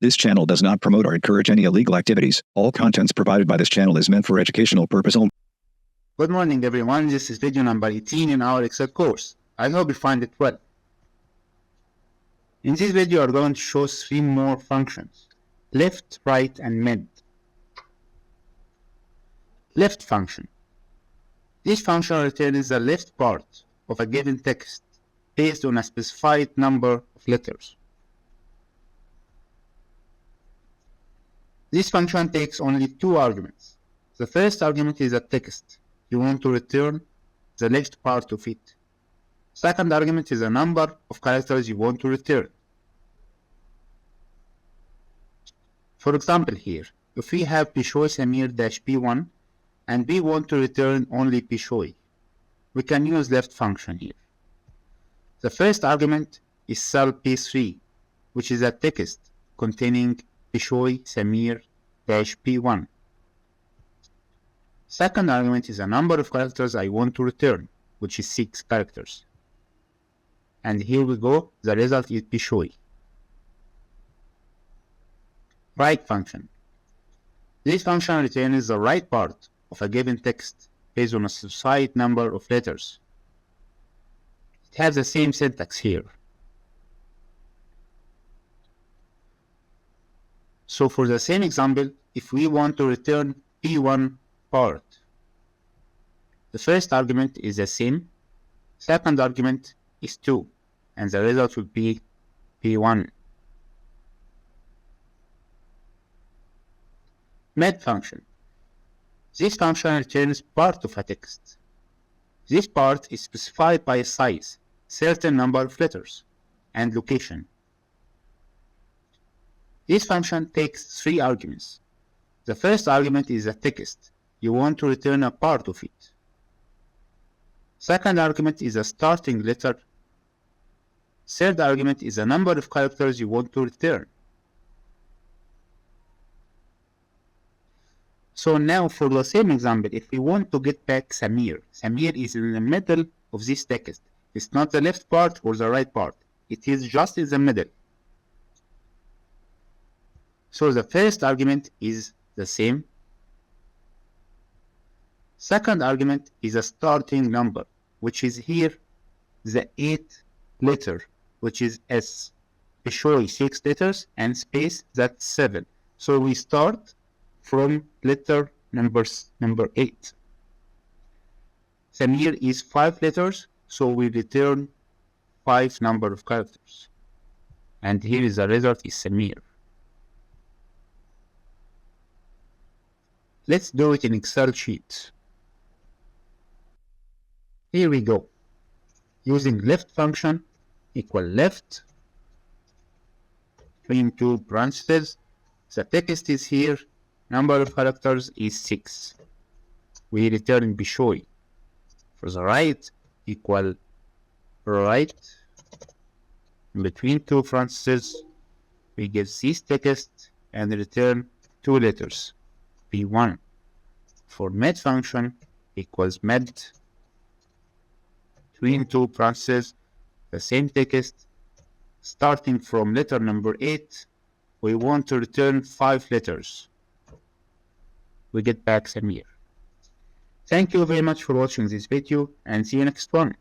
This channel does not promote or encourage any illegal activities. All contents provided by this channel is meant for educational purpose only. Good morning, everyone. This is video number 18 in our Excel course. I hope you find it well. In this video, we are going to show 3 more functions: left, right, and mid. Left function. This function returns the left part of a given text based on a specified number of letters. This function takes only 2 arguments. The first argument is a text. You want to return the left part of it. Second argument is a number of characters you want to return. For example here, if we have Bishoy Samir-P1 and we want to return only Bishoy, we can use left function here. The first argument is cell P3, which is a text containing Bishoy Samir-P1. Second argument is a number of characters I want to return, which is 6 characters. And here we go, the result is Bishoy. Right function. This function returns the right part of a given text based on a specified number of letters. It has the same syntax here. So for the same example, if we want to return P1 part, the first argument is the same, second argument is 2, and the result will be P1. Mid function. This function returns part of a text. This part is specified by a size, certain number of letters, and location. This function takes 3 arguments. The first argument is a text. You want to return a part of it. Second argument is a starting letter. Third argument is a number of characters you want to return. So now for the same example, if we want to get back Samir, Samir is in the middle of this text. It's not the left part or the right part. It is just in the middle. So the first argument is the same. Second argument is a starting number, which is here the 8th letter, which is S. Bishoy 6 letters and space, that's 7. So we start from letter number 8. Samir is 5 letters, so we return 5 number of characters. And here is the result is Samir. Let's do it in Excel sheet. Here we go. Using left function equal left between 2 parentheses. The text is here. Number of characters is 6. We return Bishoy. For the right equal right between 2 parentheses. We get this text and return 2 letters. P1. For mid function equals mid between 2 parentheses, the same text starting from letter number 8. We want to return 5 letters. We get back Samir. Thank you very much for watching this video and see you next one.